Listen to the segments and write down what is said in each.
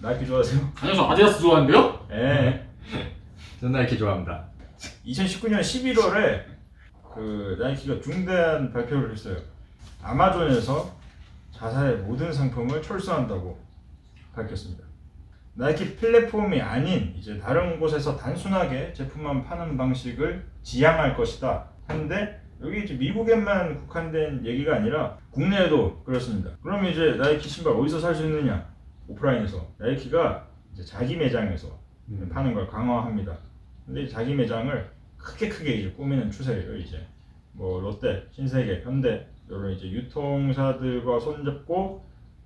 나이키 좋아하세요? 아니요, 저 아디다스 좋아하는데요? 예. 전 나이키 좋아합니다. 2019년 11월에 그 나이키가 중대한 발표를 했어요. 아마존에서 자사의 모든 상품을 철수한다고 밝혔습니다. 나이키 플랫폼이 아닌 이제 다른 곳에서 단순하게 제품만 파는 방식을 지향할 것이다. 한데 여기 이제 미국에만 국한된 얘기가 아니라 국내에도 그렇습니다. 그럼 이제 나이키 신발 어디서 살 수 있느냐? 오프라인에서. 나이키가 이제 자기 매장에서 파는 걸 강화합니다. 근데 자기 매장을 크게 이제 꾸미는 추세예요. 이제 뭐 롯데, 신세계, 현대 이런 이제 유통사들과 손잡고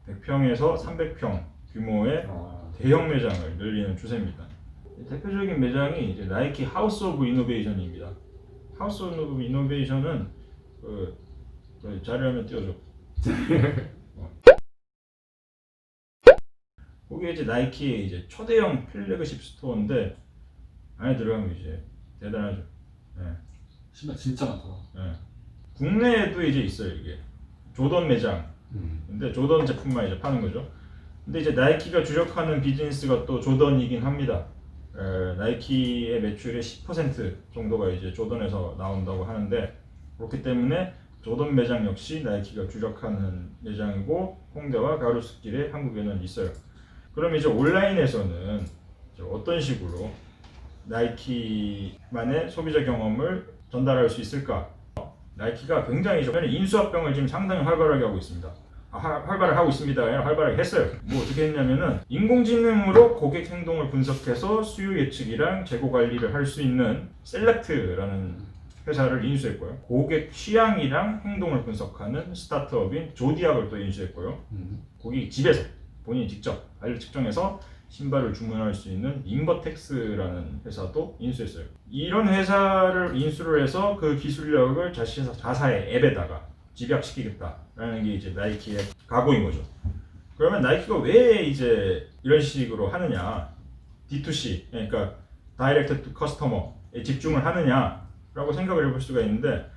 100평에서 300평 규모의 대형 매장을 늘리는 추세입니다. 대표적인 매장이 이제 나이키 하우스 오브 이노베이션입니다. 하우스 오브 이노베이션은 그 자료화면 띄워줘. 거기에 이제 나이키의 이제 초대형 플래그십 스토어인데 안에 들어가면 이제 대단하죠. 네. 신발 진짜 많더라. 네. 국내에도 이제 있어요 이게 조던 매장. 근데 조던 제품만 이제 파는 거죠. 근데 이제 나이키가 주력하는 비즈니스가 또 조던이긴 합니다. 나이키의 매출의 10% 정도가 이제 조던에서 나온다고 하는데 그렇기 때문에 조던 매장 역시 나이키가 주력하는 매장이고 홍대와 가로수길에 한국에는 있어요. 그럼 이제 온라인에서는 이제 어떤 식으로 나이키만의 소비자 경험을 전달할 수 있을까? 나이키가 굉장히 인수합병을 지금 상당히 활발하게 하고 있습니다. 활발하게 하고 있습니다. 활발하게 했어요. 뭐 어떻게 했냐면은 인공지능으로 고객 행동을 분석해서 수요 예측이랑 재고 관리를 할 수 있는 셀렉트라는 회사를 인수했고요. 고객 취향이랑 행동을 분석하는 스타트업인 조디악을 또 인수했고요. 고객 집에서 본인이 직접 알려 측정해서 신발을 주문할 수 있는 인버텍스라는 회사도 인수했어요. 이런 회사를 인수를 해서 그 기술력을 자사의 앱에다가 집약시키겠다라는 게 이제 나이키의 각오인 거죠. 그러면 나이키가 왜 이제 이런 식으로 하느냐? D2C, 그러니까 다이렉트 투 커스터머에 집중을 하느냐라고 생각을 해볼 수가 있는데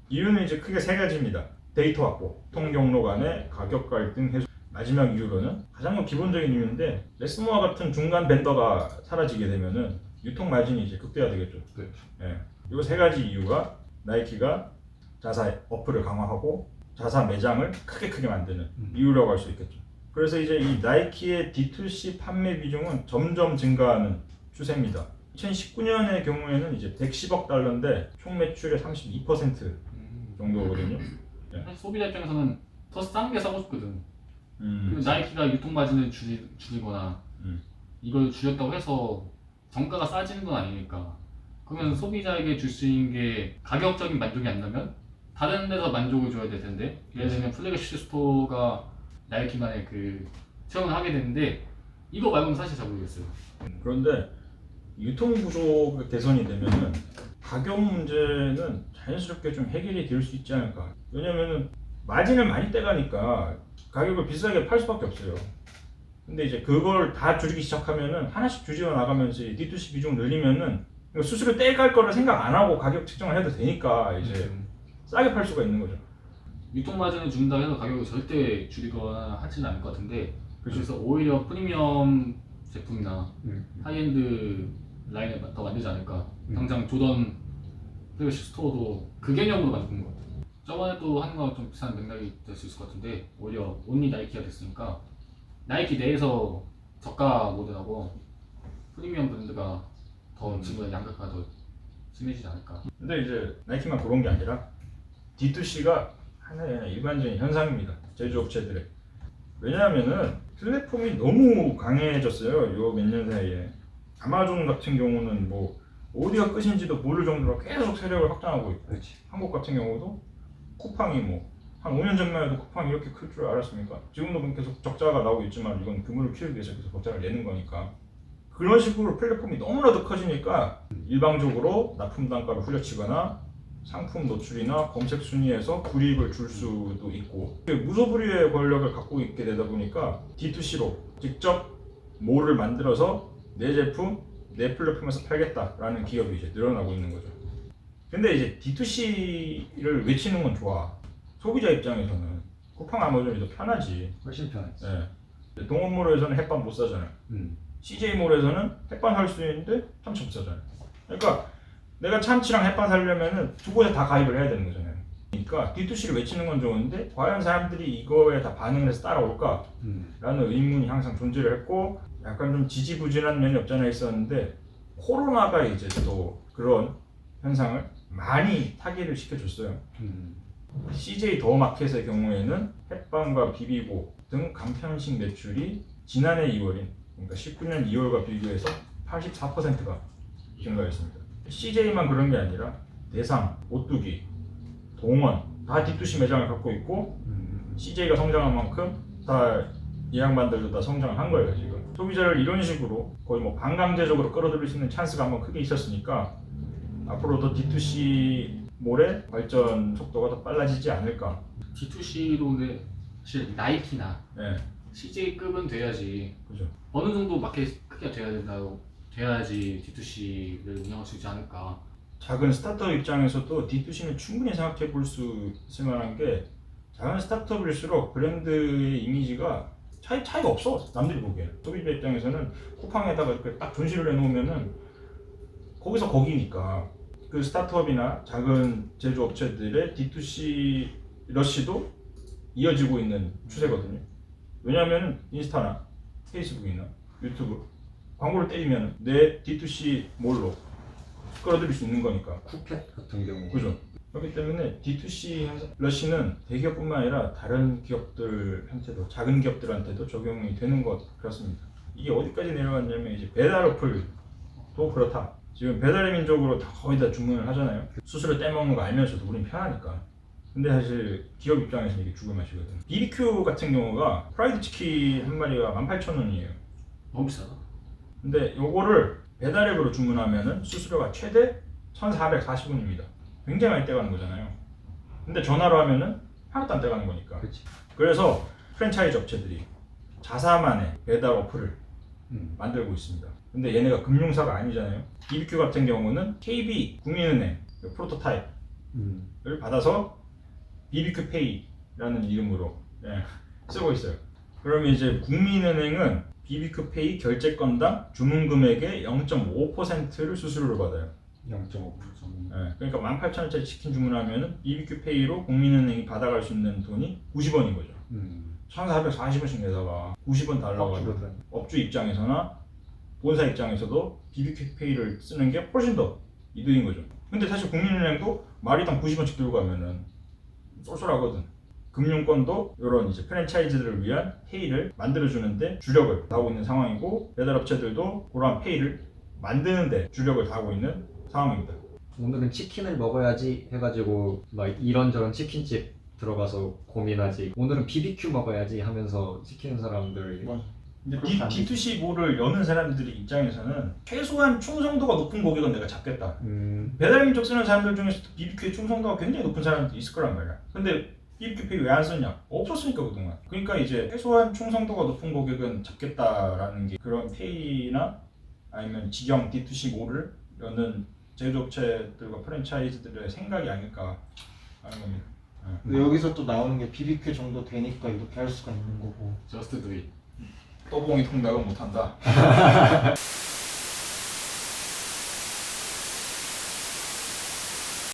이유는 이제 크게 세 가지입니다. 데이터 확보, 유통 경로 간의 가격 갈등 해소. 마지막 이유로는 가장 기본적인 이유인데 레스모아 같은 중간 벤더가 사라지게 되면은 유통 마진이 이제 극대화되겠죠. 그렇죠. 예. 이 세 가지 이유가 나이키가 자사 어플을 강화하고 자사 매장을 크게 만드는 이유라고 할 수 있겠죠. 그래서 이제 이 나이키의 D2C 판매 비중은 점점 증가하는 추세입니다. 2019년의 경우에는 이제 110억 달러인데 총 매출의 32% 정도거든요. 사실 소비자 입장에서는 더 싼 게 사고 싶거든. 그리고 나이키가 유통 마진을 줄이거나 이걸 줄였다고 해서 정가가 싸지는 건 아니니까. 그러면 소비자에게 줄 수 있는 게 가격적인 만족이 안 나면 다른 데서 만족을 줘야 될 텐데 예를 들면 플래그십 스토어가 나이키만의 그 체험을 하게 되는데 이거 말고는 사실 잘 모르겠어요. 그런데 유통 구조 개선이 되면은 가격 문제는 자연스럽게 좀 해결이 될 수 있지 않을까. 왜냐면은 마진을 많이 떼가니까 가격을 비싸게 팔 수밖에 없어요. 근데 이제 그걸 다 줄이기 시작하면은 하나씩 줄여 나가면서 D2C 비중 늘리면은 수수료 떼갈 거를 생각 안 하고 가격 측정을 해도 되니까 이제 싸게 팔 수가 있는 거죠. 유통 마진을 준다고 해서 가격을 절대 줄이거나 하지는 않을 것 같은데 그래서 오히려 프리미엄 제품이나 하이엔드 라인에 더 만들지 않을까. 당장 조던 플래그십 스토어도 그 개념으로 만든 것 같아요. 저번에 또 하는 거랑 좀 비슷한 맥락이 될 수 있을 것 같은데 오히려 온리 나이키가 됐으니까 나이키 내에서 저가 모델하고 프리미엄 브랜드가 더 지금보다 양극화가 더 심해지지 않을까. 근데 이제 나이키만 그런 게 아니라 D2C가 하나의 일반적인 현상입니다. 제조업체들의. 왜냐하면은 플랫폼이 너무 강해졌어요. 요 몇 년 사이에. 아마존 같은 경우는 뭐 어디가 끝인지도 모를 정도로 계속 세력을 확장하고 있고 그렇지. 한국 같은 경우도 쿠팡이 뭐 한 5년 전만 해도 쿠팡이 이렇게 클 줄 알았습니까? 지금도 계속 적자가 나오고 있지만 이건 규모를 키우기 위해서 계속 적자를 내는 거니까 그런 식으로 플랫폼이 너무나도 커지니까 일방적으로 납품 단가를 후려치거나 상품 노출이나 검색 순위에서 불이익을 줄 수도 있고 무소불위의 권력을 갖고 있게 되다 보니까 D2C로 직접 몰을 만들어서 내 제품 내 플랫폼에서 팔겠다라는 기업이 이제 늘어나고 있는 거죠. 근데 이제 D2C를 외치는 건 좋아. 소비자 입장에서는 쿠팡 아마존이 더 편하지. 훨씬 편하지. 네. 동원몰에서는 햇반 못 사잖아요. CJ몰에서는 햇반 살 수 있는데 참치 못 사잖아요. 그러니까 내가 참치랑 햇반 사려면은 두 곳에 다 가입을 해야 되는 거잖아요. 그러니까 D2C를 외치는 건 좋은데 과연 사람들이 이거에 다 반응을 해서 따라올까? 라는 의문이 항상 존재를 했고 약간 좀 지지부진한 면이 없잖아 있었는데 코로나가 이제 또 그런 현상을 많이 타개를 시켜줬어요. CJ 더마켓의 경우에는 햇반과 비비고 등 간편식 매출이 지난해 2월인 그러니까 19년 2월과 비교해서 84%가 증가했습니다. CJ만 그런 게 아니라 대상, 오뚜기, 동원 다 D2C 매장을 갖고 있고 CJ가 성장한 만큼 다 이 양반들도 다 성장을 한 거예요. 지금 소비자를 이런 식으로 거의 뭐 반강제적으로 끌어들일 수 있는 찬스가 한번 크게 있었으니까 앞으로도 D2C 몰의 발전 속도가 더 빨라지지 않을까. D2C로는 사실 나이키나 네, CJ급은 돼야지 그죠. 어느 정도 마켓 크기가 돼야지 D2C를 운영할 수 있지 않을까. 작은 스타트업 입장에서도 D2C는 충분히 생각해 볼 수 있을 만한 게 작은 스타트업일수록 브랜드의 이미지가 차이가 없어. 남들이 보기에는. 소비자 입장에서는 쿠팡에다가 이렇게 딱 전시를 해놓으면은 거기서 거기니까 그 스타트업이나 작은 제조업체들의 D2C 러시도 이어지고 있는 추세거든요. 왜냐하면 인스타나 페이스북이나 유튜브 광고를 때리면 내 D2C 몰로 끌어들일 수 있는 거니까. 쿠펫 같은 경우. 그죠. 그렇기 때문에 D2C 러시는 대기업뿐만 아니라 다른 기업들한테도 작은 기업들한테도 적용이 되는 것 같습니다. 이게 어디까지 내려갔냐면 이제 배달 어플도 그렇다. 지금 배달의 민족으로 다 거의 다 주문을 하잖아요. 수수료 떼먹는 거 알면서도 우린 편하니까. 근데 사실 기업 입장에서는 이게 죽을 맛이거든. BBQ 같은 경우가 프라이드 치킨 한 마리가 18,000원이에요. 너무 비싸다. 근데 요거를 배달앱으로 주문하면은 수수료가 최대 1,440원입니다. 굉장히 많이 떼가는 거잖아요. 근데 전화로 하면은 하나도 안 떼가는 거니까. 그치. 그래서 프랜차이즈 업체들이 자사만의 배달 어플을 만들고 있습니다. 근데 얘네가 금융사가 아니잖아요. BBQ 같은 경우는 KB 국민은행 프로토타입을 받아서 BBQ페이라는 이름으로 쓰고 있어요. 그러면 이제 국민은행은 BBQ페이 결제 건당 주문 금액의 0.5%를 수수료를 받아요. 0.5%. 그러니까 18,000원짜리 치킨 주문하면 BBQ페이로 국민은행이 받아갈 수 있는 돈이 90원인 거죠. 1,440원씩 내다가 90원 달라고 하면 업주 입장에서나 본사 입장에서도 BBQ페이를 쓰는 게 훨씬 더 이득인 거죠. 근데 사실 국민은행도 마리당 90원씩 들고 가면은 쏠쏠하거든. 금융권도 이런 이제 프랜차이즈들을 위한 페이를 만들어주는데 주력을 다하고 있는 상황이고 배달업체들도 그러한 페이를 만드는데 주력을 다하고 있는 상황입니다. 오늘은 치킨을 먹어야지 해가지고 막 이런저런 치킨집 들어가서 고민하지. 오늘은 BBQ 먹어야지 하면서 시키는 사람들. 근데 D2C 몰을 여는 사람들이 입장에서는 최소한 충성도가 높은 고객은 내가 잡겠다. 배달민족 쓰는 사람들 중에서도 BBQ의 충성도가 굉장히 높은 사람들이 있을 거란 말이야. 근데 BBQ페이 왜 안 썼냐? 없었으니까 그동안. 그러니까 이제 최소한 충성도가 높은 고객은 잡겠다라는 게 그런 페이나 아니면 직영 D2C 몰을 여는 제조업체들과 프랜차이즈들의 생각이 아닐까 하는 겁니다. 근데 여기서 또 나오는 게 BBQ 정도 되니까 이렇게 할 수가 있는 거고. Just do it. 또봉이 통닭은 못한다.